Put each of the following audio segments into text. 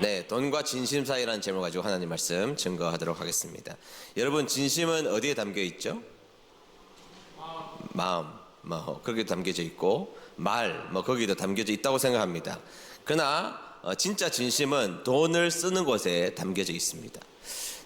네, 돈과 진심 사이라는 제목을 가지고 하나님 말씀 증거하도록 하겠습니다. 여러분, 진심은 어디에 담겨 있죠? 마음, 거기도 담겨져 있고, 말, 거기도 담겨져 있다고 생각합니다. 그러나 진짜 진심은 돈을 쓰는 곳에 담겨져 있습니다.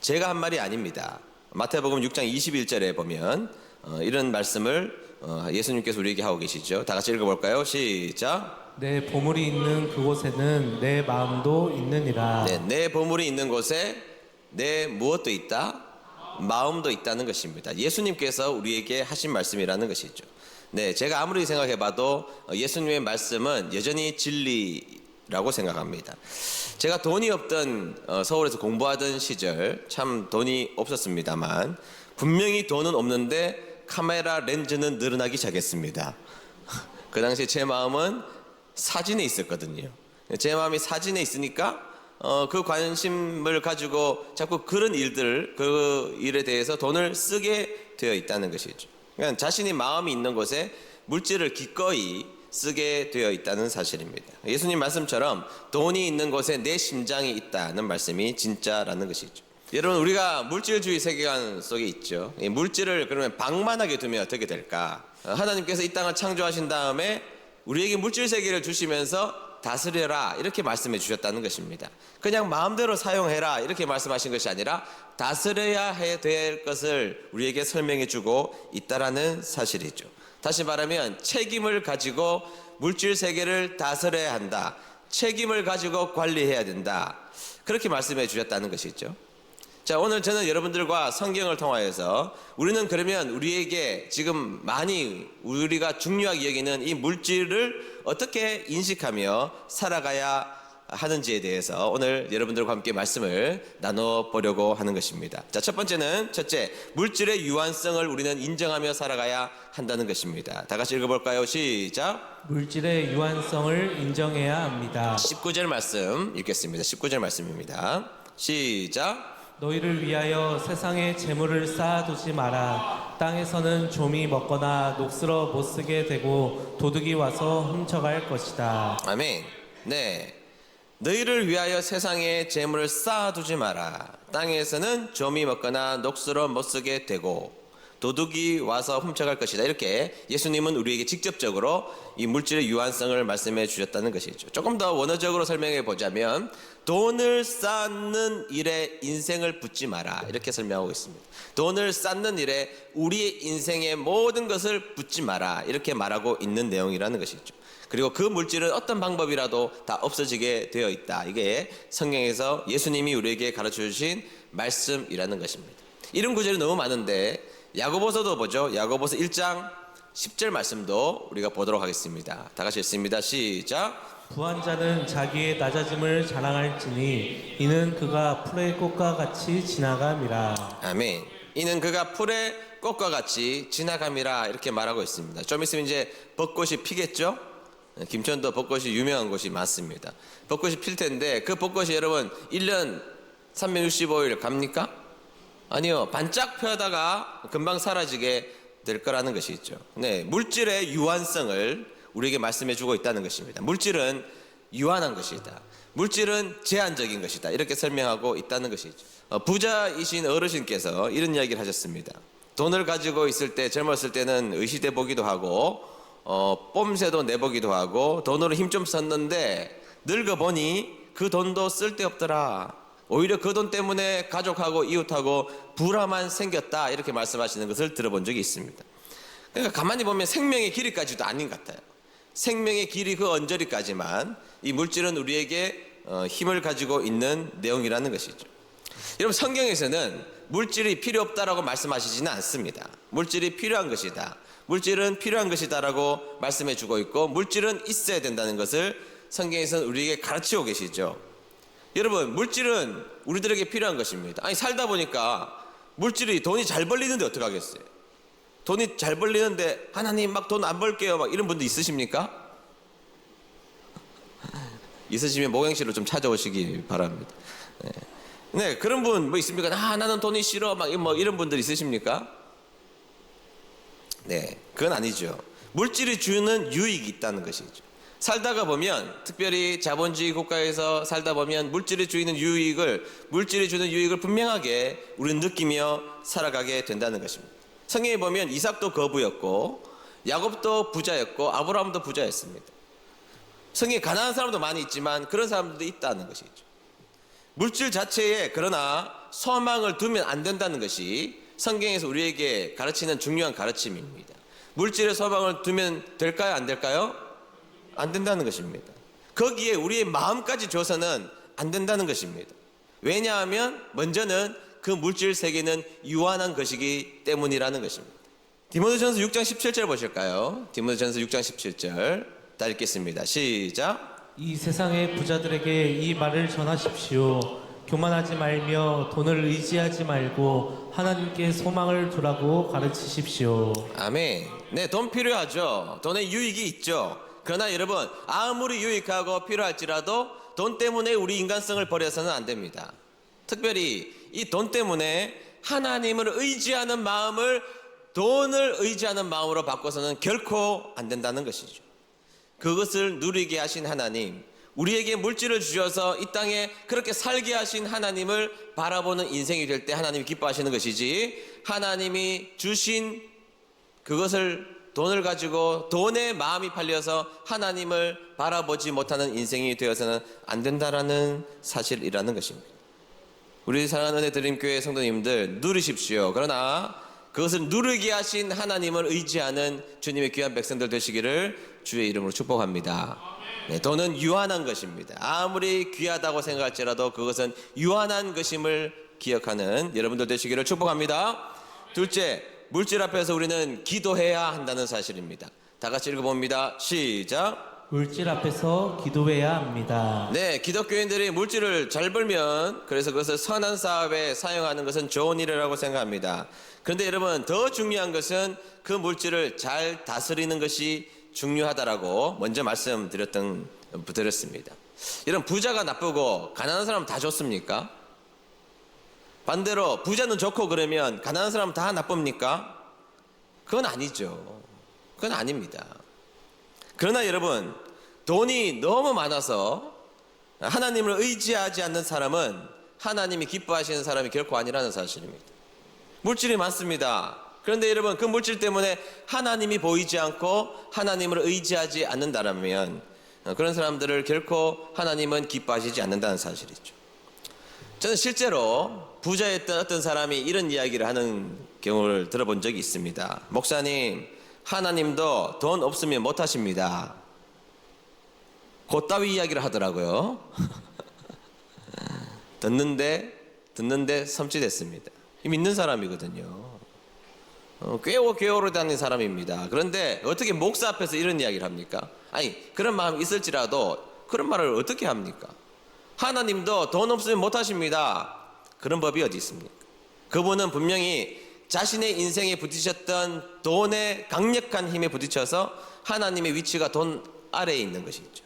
제가 한 말이 아닙니다. 마태복음 6장 21절에 보면 이런 말씀을 예수님께서 우리에게 하고 계시죠. 다 같이 읽어볼까요? 시작. 내 보물이 있는 그곳에는 내 마음도 있느니라. 네, 내 보물이 있는 곳에 내 무엇도 있다? 마음도 있다는 것입니다. 예수님께서 우리에게 하신 말씀이라는 것이죠. 네, 제가 아무리 생각해봐도 예수님의 말씀은 여전히 진리라고 생각합니다. 제가 돈이 없던 서울에서 공부하던 시절 참 돈이 없었습니다만 분명히 돈은 없는데 카메라 렌즈는 늘어나기 시작했습니다. 그 당시에 제 마음은 사진에 있었거든요. 제 마음이 사진에 있으니까 그 관심을 가지고 자꾸 그런 일들, 그 일에 대해서 돈을 쓰게 되어 있다는 것이죠. 그러니까 자신이 마음이 있는 곳에 물질을 기꺼이 쓰게 되어 있다는 사실입니다. 예수님 말씀처럼 돈이 있는 곳에 내 심장이 있다는 말씀이 진짜라는 것이죠. 여러분, 우리가 물질주의 세계관 속에 있죠. 이 물질을 그러면 방만하게 두면 어떻게 될까? 하나님께서 이 땅을 창조하신 다음에 우리에게 물질 세계를 주시면서 다스려라 이렇게 말씀해 주셨다는 것입니다. 그냥 마음대로 사용해라 이렇게 말씀하신 것이 아니라 다스려야 될 것을 우리에게 설명해 주고 있다라는 사실이죠. 다시 말하면 책임을 가지고 물질 세계를 다스려야 한다. 책임을 가지고 관리해야 된다. 그렇게 말씀해 주셨다는 것이죠. 자, 오늘 저는 여러분들과 성경을 통하여서 우리는 그러면 우리에게 지금 많이 우리가 중요하게 여기는 이 물질을 어떻게 인식하며 살아가야 하는지에 대해서 오늘 여러분들과 함께 말씀을 나눠보려고 하는 것입니다. 자, 첫 번째는 첫째, 물질의 유한성을 우리는 인정하며 살아가야 한다는 것입니다. 다 같이 읽어볼까요? 시작. 물질의 유한성을 인정해야 합니다. 19절 말씀 읽겠습니다. 19절 말씀입니다. 시작. 너희를 위하여 세상에 재물을 쌓아두지 마라. 땅에서는 좀이 먹거나 녹슬어 못 쓰게 되고 도둑이 와서 훔쳐갈 것이다. 아멘. 네. 너희를 위하여 세상에 재물을 쌓아두지 마라. 땅에서는 좀이 먹거나 녹슬어 못 쓰게 되고 도둑이 와서 훔쳐갈 것이다. 이렇게 예수님은 우리에게 직접적으로 이 물질의 유한성을 말씀해 주셨다는 것이죠. 조금 더 원어적으로 설명해 보자면 돈을 쌓는 일에 인생을 붓지 마라 이렇게 설명하고 있습니다. 돈을 쌓는 일에 우리의 인생의 모든 것을 붓지 마라 이렇게 말하고 있는 내용이라는 것이죠. 그리고 그 물질은 어떤 방법이라도 다 없어지게 되어 있다. 이게 성경에서 예수님이 우리에게 가르쳐 주신 말씀이라는 것입니다. 이런 구절이 너무 많은데 야고보서도 보죠. 야고보서 1장 10절 말씀도 우리가 보도록 하겠습니다. 다 같이 읽습니다. 시작. 부한 자는 자기의 낮아짐을 자랑할지니 이는 그가 풀의 꽃과 같이 지나감이라. 아멘. 이는 그가 풀의 꽃과 같이 지나감이라 이렇게 말하고 있습니다. 좀 있으면 이제 벚꽃이 피겠죠? 김천도 벚꽃이 유명한 곳이 많습니다. 벚꽃이 필 텐데 그 벚꽃이 여러분 1년 365일 갑니까? 아니요. 반짝 펴다가 금방 사라지게 될 거라는 것이 있죠. 네, 물질의 유한성을 우리에게 말씀해 주고 있다는 것입니다. 물질은 유한한 것이다. 물질은 제한적인 것이다. 이렇게 설명하고 있다는 것이죠. 부자이신 어르신께서 이런 이야기를 하셨습니다. 돈을 가지고 있을 때 젊었을 때는 의시돼 보기도 하고 뽐새도 내보기도 하고 돈으로 힘 좀 썼는데 늙어보니 그 돈도 쓸데없더라. 오히려 그 돈 때문에 가족하고 이웃하고 불화만 생겼다 이렇게 말씀하시는 것을 들어본 적이 있습니다. 그러니까 가만히 보면 생명의 길이까지도 아닌 것 같아요. 생명의 길이 그 언저리까지만 이 물질은 우리에게 힘을 가지고 있는 내용이라는 것이죠. 여러분, 성경에서는 물질이 필요 없다라고 말씀하시지는 않습니다. 물질이 필요한 것이다. 물질은 필요한 것이다라고 말씀해 주고 있고 물질은 있어야 된다는 것을 성경에서는 우리에게 가르치고 계시죠. 여러분, 물질은 우리들에게 필요한 것입니다. 아니, 살다 보니까 물질이 돈이 잘 벌리는데 어떡하겠어요? 돈이 잘 벌리는데 하나님 막 돈 안 벌게요 막 이런 분들 있으십니까? 있으시면 목양실로 좀 찾아오시기 바랍니다. 네, 그런 분 뭐 있습니까? 나는 돈이 싫어 막 이런 분들 있으십니까? 네, 그건 아니죠. 물질이 주는 유익이 있다는 것이죠. 살다가 보면, 특별히 자본주의 국가에서 살다 보면 물질이 주는 유익을 분명하게 우리는 느끼며 살아가게 된다는 것입니다. 성경에 보면 이삭도 거부였고 야곱도 부자였고 아브라함도 부자였습니다. 성경에 가난한 사람도 많이 있지만 그런 사람들도 있다는 것이죠. 물질 자체에 그러나 소망을 두면 안 된다는 것이 성경에서 우리에게 가르치는 중요한 가르침입니다. 물질에 소망을 두면 될까요? 안 될까요? 안 된다는 것입니다. 거기에 우리의 마음까지 줘서는 안 된다는 것입니다. 왜냐하면 먼저는 그 물질 세계는 유한한 것이기 때문이라는 것입니다. 디모데전서 6장 17절 보실까요? 디모데전서 6장 17절 다 읽겠습니다. 시작. 이 세상의 부자들에게 이 말을 전하십시오. 교만하지 말며 돈을 의지하지 말고 하나님께 소망을 두라고 가르치십시오. 아멘. 네, 돈 필요하죠. 돈에 유익이 있죠. 그러나 여러분, 아무리 유익하고 필요할지라도 돈 때문에 우리 인간성을 버려서는 안 됩니다. 특별히 이 돈 때문에 하나님을 의지하는 마음을 돈을 의지하는 마음으로 바꿔서는 결코 안 된다는 것이죠. 그것을 누리게 하신 하나님, 우리에게 물질을 주셔서 이 땅에 그렇게 살게 하신 하나님을 바라보는 인생이 될 때 하나님이 기뻐하시는 것이지, 하나님이 주신 그것을 돈을 가지고 돈에 마음이 팔려서 하나님을 바라보지 못하는 인생이 되어서는 안 된다라는 사실이라는 것입니다. 우리 사랑하는 은혜드림교회 성도님들, 누리십시오. 그러나 그것을 누리게 하신 하나님을 의지하는 주님의 귀한 백성들 되시기를 주의 이름으로 축복합니다. 네, 돈은 유한한 것입니다. 아무리 귀하다고 생각할지라도 그것은 유한한 것임을 기억하는 여러분들 되시기를 축복합니다. 둘째, 물질 앞에서 우리는 기도해야 한다는 사실입니다. 다 같이 읽어봅니다. 시작. 물질 앞에서 기도해야 합니다. 네, 기독교인들이 물질을 잘 벌면 그래서 그것을 선한 사업에 사용하는 것은 좋은 일이라고 생각합니다. 그런데 여러분, 더 중요한 것은 그 물질을 잘 다스리는 것이 중요하다라고 먼저 말씀드렸습니다. 여러분, 부자가 나쁘고 가난한 사람 다 좋습니까? 반대로 부자는 좋고 그러면 가난한 사람 다 나쁩니까? 그건 아니죠. 그건 아닙니다. 그러나 여러분, 돈이 너무 많아서 하나님을 의지하지 않는 사람은 하나님이 기뻐하시는 사람이 결코 아니라는 사실입니다. 물질이 많습니다. 그런데 여러분, 그 물질 때문에 하나님이 보이지 않고 하나님을 의지하지 않는다면 그런 사람들을 결코 하나님은 기뻐하시지 않는다는 사실이죠. 저는 실제로 부자였던 어떤 사람이 이런 이야기를 하는 경우를 들어본 적이 있습니다. 목사님, 하나님도 돈 없으면 못하십니다. 그따위 이야기를 하더라고요. 듣는데 섬찟했습니다. 믿는 사람이거든요. 꽤 오래 다닌 사람입니다. 그런데 어떻게 목사 앞에서 이런 이야기를 합니까? 아니, 그런 마음이 있을지라도 그런 말을 어떻게 합니까? 하나님도 돈 없으면 못하십니다. 그런 법이 어디 있습니까? 그분은 분명히 자신의 인생에 부딪혔던 돈의 강력한 힘에 부딪혀서 하나님의 위치가 돈 아래에 있는 것이죠.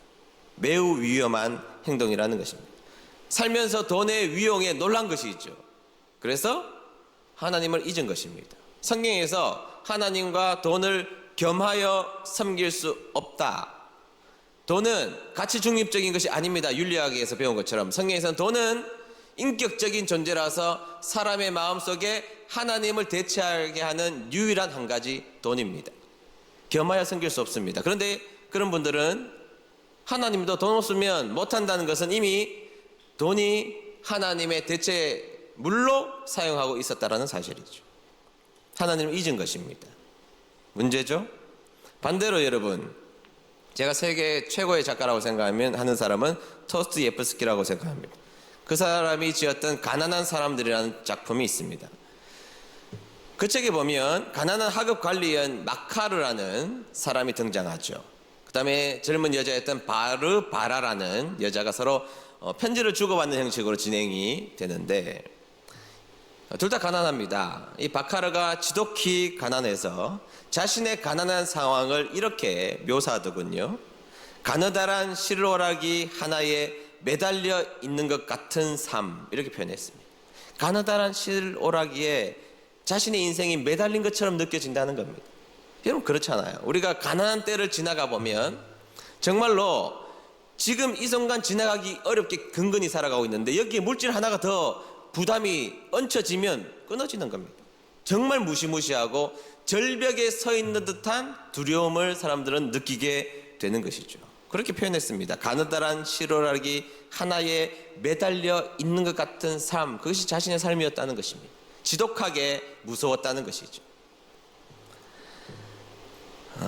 매우 위험한 행동이라는 것입니다. 살면서 돈의 위용에 놀란 것이죠. 그래서 하나님을 잊은 것입니다. 성경에서 하나님과 돈을 겸하여 섬길 수 없다. 돈은 가치 중립적인 것이 아닙니다. 윤리학에서 배운 것처럼 성경에서는 돈은 인격적인 존재라서 사람의 마음속에 하나님을 대체하게 하는 유일한 한 가지 돈입니다. 겸하여 섬길 수 없습니다. 그런데 그런 분들은 하나님도 돈 없으면 못한다는 것은 이미 돈이 하나님의 대체물로 사용하고 있었다는 사실이죠. 하나님을 잊은 것입니다. 문제죠? 반대로 여러분, 제가 세계 최고의 작가라고 생각하는 사람은 토스트 예프스키라고 생각합니다. 그 사람이 지었던 가난한 사람들이라는 작품이 있습니다. 그 책에 보면 가난한 하급 관리원 마카르라는 사람이 등장하죠. 그 다음에 젊은 여자였던 바르바라라는 여자가 서로 편지를 주고받는 형식으로 진행이 되는데 둘 다 가난합니다. 이 바카르가 지독히 가난해서 자신의 가난한 상황을 이렇게 묘사하더군요. 가느다란 실오라기 하나에 매달려 있는 것 같은 삶, 이렇게 표현했습니다. 가느다란 실오라기에 자신의 인생이 매달린 것처럼 느껴진다는 겁니다. 여러분, 그렇잖아요. 우리가 가난한 때를 지나가 보면 정말로 지금 이 순간 지나가기 어렵게 근근히 살아가고 있는데 여기에 물질 하나가 더 부담이 얹혀지면 끊어지는 겁니다. 정말 무시무시하고 절벽에 서 있는 듯한 두려움을 사람들은 느끼게 되는 것이죠. 그렇게 표현했습니다. 가느다란 실오라기 하나에 매달려 있는 것 같은 삶, 그것이 자신의 삶이었다는 것입니다. 지독하게 무서웠다는 것이죠.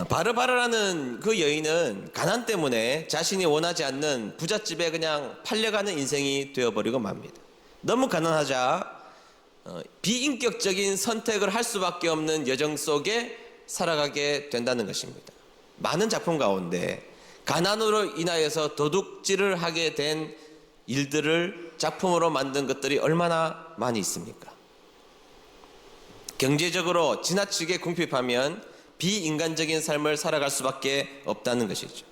바르바르라는 그 여인은 가난 때문에 자신이 원하지 않는 부잣집에 그냥 팔려가는 인생이 되어버리고 맙니다. 너무 가난하자 비인격적인 선택을 할 수밖에 없는 여정 속에 살아가게 된다는 것입니다. 많은 작품 가운데 가난으로 인하여서 도둑질을 하게 된 일들을 작품으로 만든 것들이 얼마나 많이 있습니까? 경제적으로 지나치게 궁핍하면 비인간적인 삶을 살아갈 수밖에 없다는 것이죠.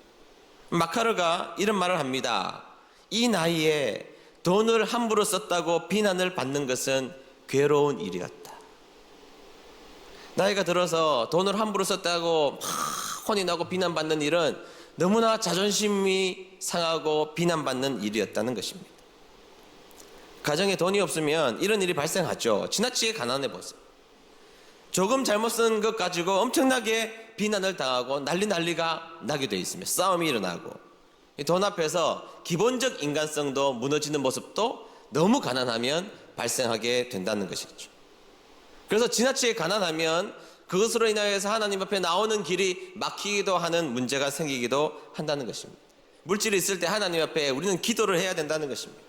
마카르가 이런 말을 합니다. 이 나이에 돈을 함부로 썼다고 비난을 받는 것은 괴로운 일이 같다. 나이가 들어서 돈을 함부로 썼다고 막 혼이 나고 비난받는 일은 너무나 자존심이 상하고 비난받는 일이었다는 것입니다. 가정에 돈이 없으면 이런 일이 발생하죠. 지나치게 가난해 보세요. 조금 잘못 쓴 것 가지고 엄청나게 비난을 당하고 난리가 나게 돼 있습니다. 싸움이 일어나고 돈 앞에서 기본적 인간성도 무너지는 모습도 너무 가난하면 발생하게 된다는 것이죠. 그래서 지나치게 가난하면 그것으로 인하여서 하나님 앞에 나오는 길이 막히기도 하는 문제가 생기기도 한다는 것입니다. 물질이 있을 때 하나님 앞에 우리는 기도를 해야 된다는 것입니다.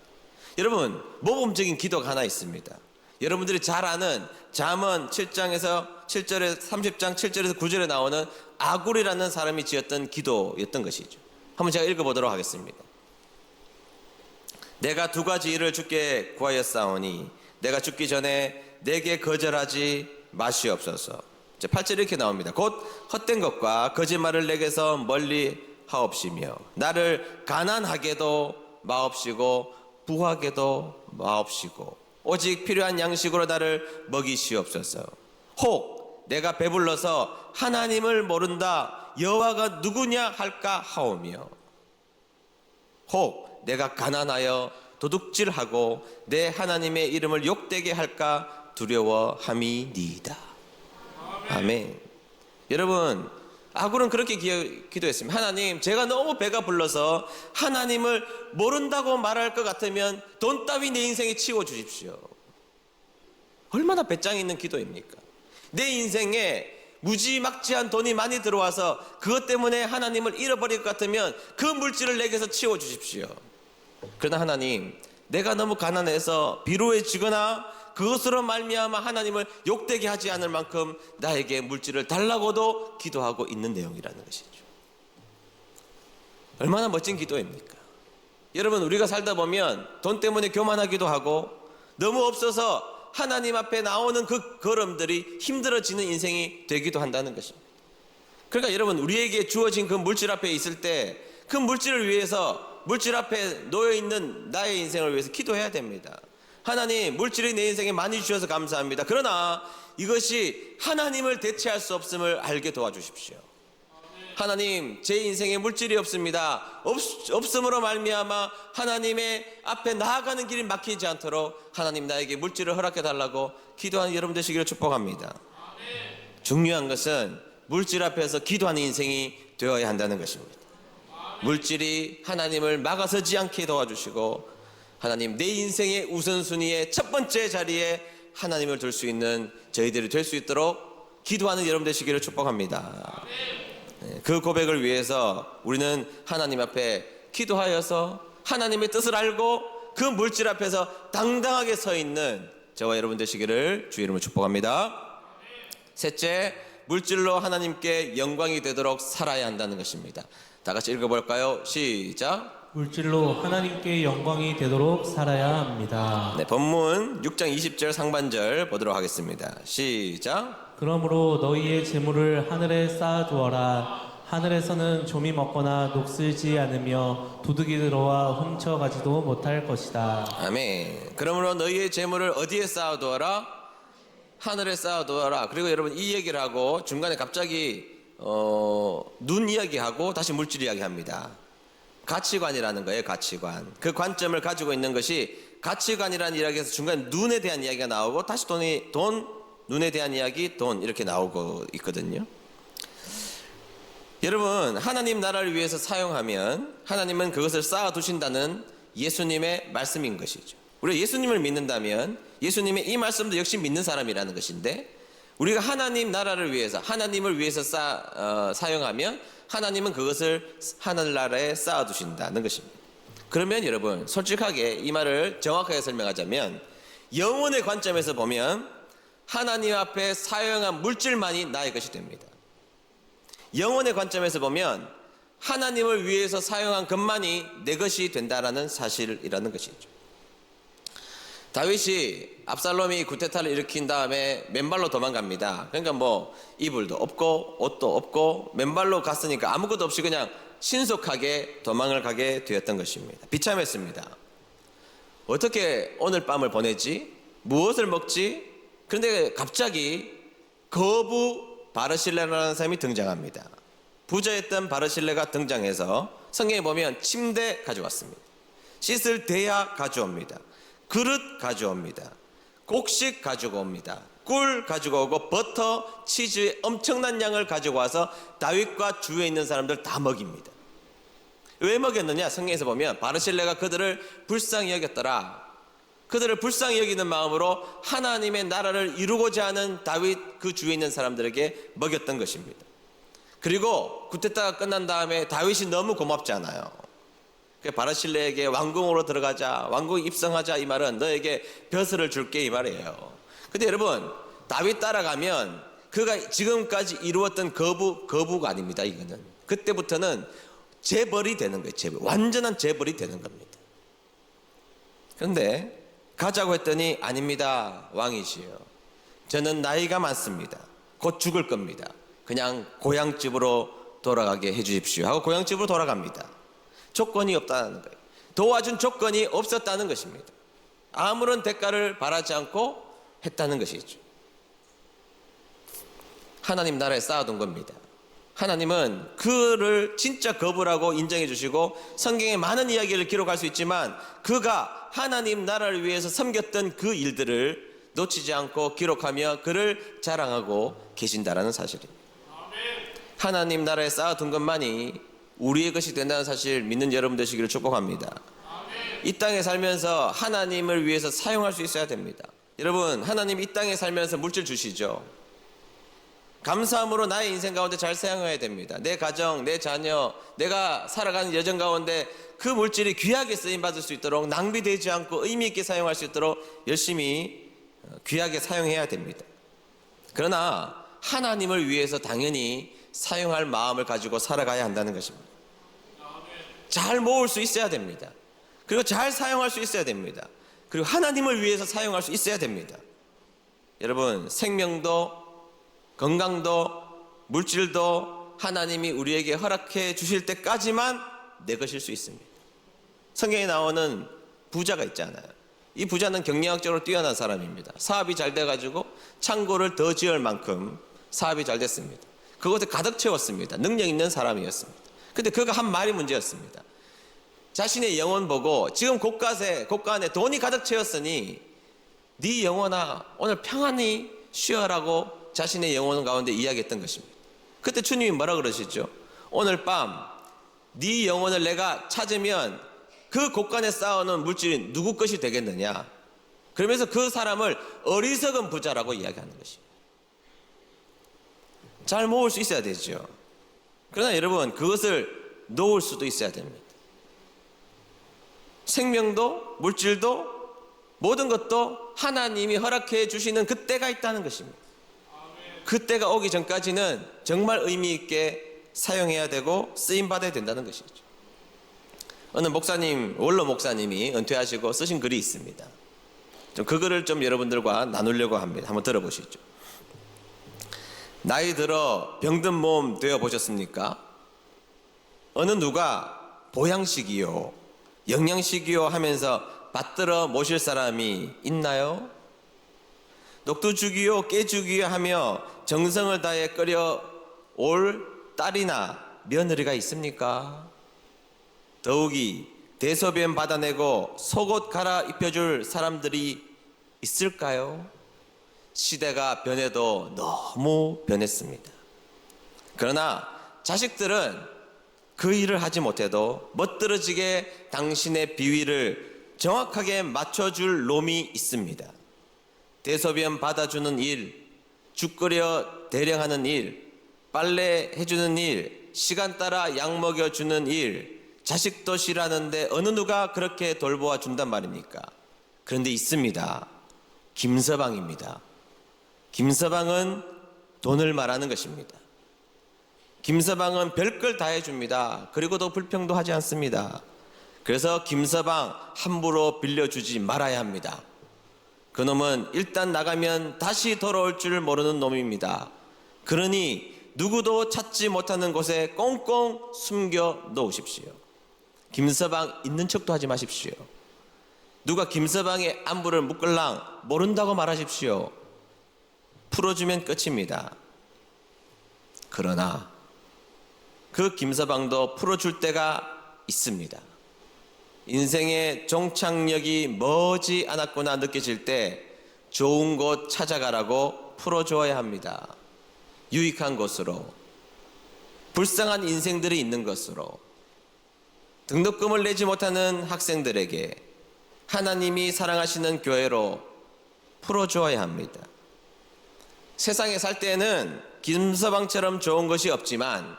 여러분, 모범적인 기도가 하나 있습니다. 여러분들이 잘 아는 잠언 7장에서 7절에 30장 7절에서 9절에 나오는 아굴이라는 사람이 지었던 기도였던 것이죠. 한번 제가 읽어보도록 하겠습니다. 내가 두 가지 일을 주께 구하였사오니 내가 죽기 전에 내게 거절하지 마시옵소서. 8절 이렇게 나옵니다. 곧 헛된 것과 거짓말을 내게서 멀리 하옵시며 나를 가난하게도 마옵시고 부하게도 마옵시고 오직 필요한 양식으로 나를 먹이시옵소서. 혹 내가 배불러서 하나님을 모른다 여호와가 누구냐 할까 하오며 혹 내가 가난하여 도둑질하고 내 하나님의 이름을 욕되게 할까 두려워함이니이다. 아멘. 여러분, 아굴은 그렇게 기도했습니다. 하나님, 제가 너무 배가 불러서 하나님을 모른다고 말할 것 같으면 돈 따위 내 인생에 치워주십시오. 얼마나 배짱 있는 기도입니까? 내 인생에 무지막지한 돈이 많이 들어와서 그것 때문에 하나님을 잃어버릴 것 같으면 그 물질을 내게서 치워주십시오. 그러나 하나님, 내가 너무 가난해서 비루해지거나 그것으로 말미암아 하나님을 욕되게 하지 않을 만큼 나에게 물질을 달라고도 기도하고 있는 내용이라는 것이죠. 얼마나 멋진 기도입니까? 여러분, 우리가 살다 보면 돈 때문에 교만하기도 하고 너무 없어서 하나님 앞에 나오는 그 걸음들이 힘들어지는 인생이 되기도 한다는 것입니다. 그러니까 여러분, 우리에게 주어진 그 물질 앞에 있을 때 그 물질을 위해서 물질 앞에 놓여있는 나의 인생을 위해서 기도해야 됩니다. 하나님, 물질이 내 인생에 많이 주셔서 감사합니다. 그러나 이것이 하나님을 대체할 수 없음을 알게 도와주십시오. 하나님, 제 인생에 물질이 없습니다. 없음으로 말미암아 하나님의 앞에 나아가는 길이 막히지 않도록 하나님 나에게 물질을 허락해 달라고 기도하는 여러분 되시기를 축복합니다. 중요한 것은 물질 앞에서 기도하는 인생이 되어야 한다는 것입니다. 물질이 하나님을 막아서지 않게 도와주시고 하나님, 내 인생의 우선순위의 첫 번째 자리에 하나님을 둘 수 있는 저희들이 될 수 있도록 기도하는 여러분 되시기를 축복합니다. 그 고백을 위해서 우리는 하나님 앞에 기도하여서 하나님의 뜻을 알고 그 물질 앞에서 당당하게 서 있는 저와 여러분 되시기를 주의 이름으로 축복합니다. 셋째, 물질로 하나님께 영광이 되도록 살아야 한다는 것입니다. 다 같이 읽어볼까요? 시작. 물질로 하나님께 영광이 되도록 살아야 합니다. 네, 본문 6장 20절 상반절 보도록 하겠습니다. 시작. 그러므로 너희의 재물을 하늘에 쌓아두어라. 하늘에서는 좀이 먹거나 녹슬지 않으며 도둑이 들어와 훔쳐가지도 못할 것이다. 아멘. 그러므로 너희의 재물을 어디에 쌓아두어라? 하늘에 쌓아두어라. 그리고 여러분, 이 얘기를 하고 중간에 갑자기 눈 이야기하고 다시 물질 이야기합니다. 가치관이라는 거예요. 가치관. 그 관점을 가지고 있는 것이 가치관이라는 이야기에서 중간에 눈에 대한 이야기가 나오고 다시 돈, 눈에 대한 이야기, 돈 이렇게 나오고 있거든요. 여러분, 하나님 나라를 위해서 사용하면 하나님은 그것을 쌓아두신다는 예수님의 말씀인 것이죠. 우리가 예수님을 믿는다면 예수님의 이 말씀도 역시 믿는 사람이라는 것인데, 우리가 하나님 나라를 위해서, 하나님을 위해서 사용하면 하나님은 그것을 하늘나라에 쌓아두신다는 것입니다. 그러면 여러분, 솔직하게 이 말을 정확하게 설명하자면, 영혼의 관점에서 보면 하나님 앞에 사용한 물질만이 나의 것이 됩니다. 영혼의 관점에서 보면 하나님을 위해서 사용한 것만이 내 것이 된다라는 사실이라는 것이죠. 다윗이 압살롬이 구테타를 일으킨 다음에 맨발로 도망갑니다. 그러니까 뭐 이불도 없고 옷도 없고 맨발로 갔으니까 아무것도 없이 그냥 신속하게 도망을 가게 되었던 것입니다. 비참했습니다. 어떻게 오늘 밤을 보내지? 무엇을 먹지? 그런데 갑자기 거부 바르실레라는 사람이 등장합니다. 부자였던 바르실레가 등장해서 성경에 보면 침대 가져왔습니다. 씻을 대야 가져옵니다. 그릇 가져옵니다. 곡식 가지고 옵니다. 꿀 가지고 오고 버터, 치즈의 엄청난 양을 가지고 와서 다윗과 주위에 있는 사람들 다 먹입니다. 왜 먹였느냐? 성경에서 보면 바르실레가 그들을 불쌍히 여겼더라. 그들을 불쌍히 여기는 마음으로 하나님의 나라를 이루고자 하는 다윗 그 주위에 있는 사람들에게 먹였던 것입니다. 그리고 구테타가 끝난 다음에 다윗이 너무 고맙지 않아요. 바르실레에게 왕궁으로 들어가자, 왕궁 입성하자, 이 말은 너에게 벼슬을 줄게 이 말이에요. 근데 여러분, 다윗 따라가면 그가 지금까지 이루었던 거부가 아닙니다. 이거는 그때부터는 재벌이 되는 거예요. 완전한 재벌이 되는 겁니다. 그런데 가자고 했더니 아닙니다. 왕이시여, 저는 나이가 많습니다. 곧 죽을 겁니다. 그냥 고향집으로 돌아가게 해주십시오 하고 고향집으로 돌아갑니다. 조건이 없다는 거예요. 도와준 조건이 없었다는 것입니다. 아무런 대가를 바라지 않고 했다는 것이죠. 하나님 나라에 쌓아둔 겁니다. 하나님은 그를 진짜 거부라고 인정해 주시고 성경에 많은 이야기를 기록할 수 있지만 그가 하나님 나라를 위해서 섬겼던 그 일들을 놓치지 않고 기록하며 그를 자랑하고 계신다라는 사실입니다. 하나님 나라에 쌓아둔 것만이 우리의 것이 된다는 사실 믿는 여러분 되시기를 축복합니다. 이 땅에 살면서 하나님을 위해서 사용할 수 있어야 됩니다. 여러분, 하나님 이 땅에 살면서 물질 주시죠. 감사함으로 나의 인생 가운데 잘 사용해야 됩니다. 내 가정, 내 자녀, 내가 살아가는 여정 가운데 그 물질이 귀하게 쓰임받을 수 있도록, 낭비되지 않고 의미 있게 사용할 수 있도록 열심히 귀하게 사용해야 됩니다. 그러나 하나님을 위해서 당연히 사용할 마음을 가지고 살아가야 한다는 것입니다. 잘 모을 수 있어야 됩니다. 그리고 잘 사용할 수 있어야 됩니다. 그리고 하나님을 위해서 사용할 수 있어야 됩니다. 여러분, 생명도 건강도 물질도 하나님이 우리에게 허락해 주실 때까지만 내 것일 수 있습니다. 성경에 나오는 부자가 있잖아요. 이 부자는 경영학적으로 뛰어난 사람입니다. 사업이 잘 돼가지고 창고를 더 지을 만큼 사업이 잘 됐습니다. 그것을 가득 채웠습니다. 능력 있는 사람이었습니다. 근데 그가 한 말이 문제였습니다. 자신의 영혼 보고 지금 고가 안에 돈이 가득 채웠으니 네 영혼아 오늘 평안히 쉬어라고 자신의 영혼 가운데 이야기했던 것입니다. 그때 주님이 뭐라 그러시죠? 오늘 밤 네 영혼을 내가 찾으면 그 곳간에 쌓아놓은 물질이 누구 것이 되겠느냐? 그러면서 그 사람을 어리석은 부자라고 이야기하는 것입니다. 잘 모을 수 있어야 되죠. 그러나 여러분, 그것을 놓을 수도 있어야 됩니다. 생명도 물질도 모든 것도 하나님이 허락해 주시는 그때가 있다는 것입니다. 그때가 오기 전까지는 정말 의미 있게 사용해야 되고 쓰임받아야 된다는 것이죠. 어느 목사님, 원로 목사님이 은퇴하시고 쓰신 글이 있습니다. 그 글을 좀 여러분들과 나누려고 합니다. 한번 들어보시죠. 나이 들어 병든 몸 되어 보셨습니까? 어느 누가 보양식이요, 영양식이요 하면서 받들어 모실 사람이 있나요? 녹두죽이요 깨죽이요 하며 정성을 다해 끓여 올 딸이나 며느리가 있습니까? 더욱이 대소변 받아내고 속옷 갈아입혀줄 사람들이 있을까요? 시대가 변해도 너무 변했습니다. 그러나 자식들은 그 일을 하지 못해도 멋들어지게 당신의 비위를 정확하게 맞춰줄 놈이 있습니다. 대소변 받아주는 일, 죽 끓여 대령하는 일, 빨래 해주는 일, 시간 따라 약 먹여주는 일, 자식도 싫어하는데 어느 누가 그렇게 돌보아 준단 말입니까? 그런데 있습니다. 김서방입니다. 김서방은 돈을 말하는 것입니다. 김서방은 별걸 다 해줍니다. 그리고도 불평도 하지 않습니다. 그래서 김서방 함부로 빌려주지 말아야 합니다. 그놈은 일단 나가면 다시 돌아올 줄 모르는 놈입니다. 그러니 누구도 찾지 못하는 곳에 꽁꽁 숨겨 놓으십시오. 김서방 있는 척도 하지 마십시오. 누가 김서방의 안부를 묻걸랑 모른다고 말하십시오. 풀어주면 끝입니다. 그러나 그 김서방도 풀어줄 때가 있습니다. 인생의 종착역이 머지 않았구나 느껴질 때 좋은 곳 찾아가라고 풀어줘야 합니다. 유익한 곳으로, 불쌍한 인생들이 있는 것으로, 등록금을 내지 못하는 학생들에게 하나님이 사랑하시는 교회로 풀어줘야 합니다. 세상에 살 때는 김서방처럼 좋은 것이 없지만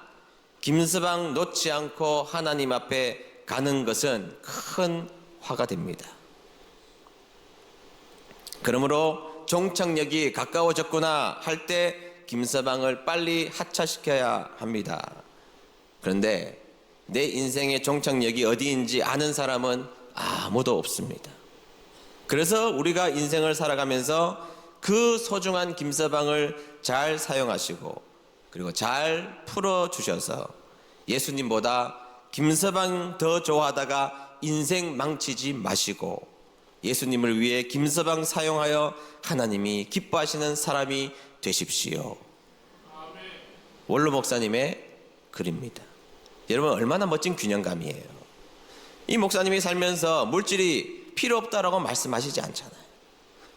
김서방 놓지 않고 하나님 앞에 가는 것은 큰 화가 됩니다. 그러므로 종착역이 가까워졌구나 할 때 김서방을 빨리 하차시켜야 합니다. 그런데 내 인생의 종착역이 어디인지 아는 사람은 아무도 없습니다. 그래서 우리가 인생을 살아가면서 그 소중한 김서방을 잘 사용하시고 그리고 잘 풀어주셔서 예수님보다 김서방 더 좋아하다가 인생 망치지 마시고 예수님을 위해 김서방 사용하여 하나님이 기뻐하시는 사람이 되십시오. 원로 목사님의 글입니다. 여러분 얼마나 멋진 균형감이에요. 이 목사님이 살면서 물질이 필요 없다라고 말씀하시지 않잖아요.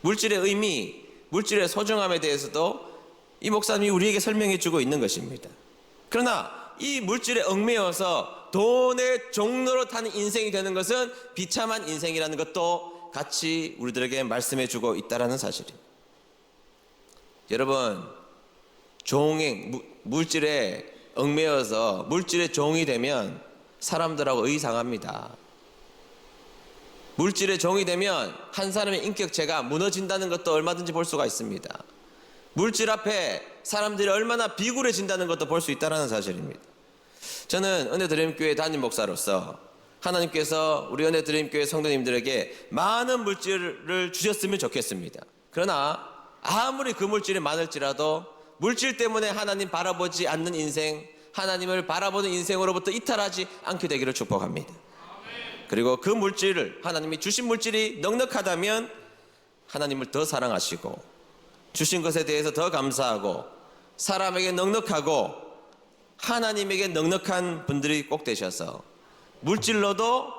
물질의 의미, 물질의 소중함에 대해서도 이 목사님이 우리에게 설명해 주고 있는 것입니다. 그러나 이 물질에 얽매여서 돈의 종로로 타는 인생이 되는 것은 비참한 인생이라는 것도 같이 우리들에게 말씀해 주고 있다는 사실입니다. 여러분, 물질에 얽매여서 물질의 종이 되면 사람들하고 의상합니다. 물질의 종이 되면 한 사람의 인격체가 무너진다는 것도 얼마든지 볼 수가 있습니다. 물질 앞에 사람들이 얼마나 비굴해진다는 것도 볼 수 있다는 사실입니다. 저는 은혜드림교회 담임 목사로서 하나님께서 우리 은혜드림교회 성도님들에게 많은 물질을 주셨으면 좋겠습니다. 그러나 아무리 그 물질이 많을지라도 물질 때문에 하나님 바라보지 않는 인생, 하나님을 바라보는 인생으로부터 이탈하지 않게 되기를 축복합니다. 그리고 그 물질을 하나님이 주신 물질이 넉넉하다면 하나님을 더 사랑하시고 주신 것에 대해서 더 감사하고 사람에게 넉넉하고 하나님에게 넉넉한 분들이 꼭 되셔서 물질로도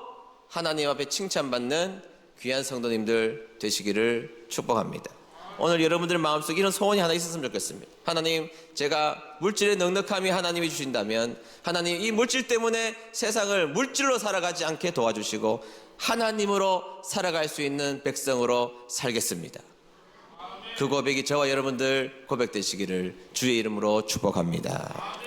하나님 앞에 칭찬받는 귀한 성도님들 되시기를 축복합니다. 오늘 여러분들 마음속에 이런 소원이 하나 있었으면 좋겠습니다. 하나님, 제가 물질의 넉넉함이 하나님이 주신다면 하나님 이 물질 때문에 세상을 물질로 살아가지 않게 도와주시고 하나님으로 살아갈 수 있는 백성으로 살겠습니다. 그 고백이 저와 여러분들 고백되시기를 주의 이름으로 축복합니다.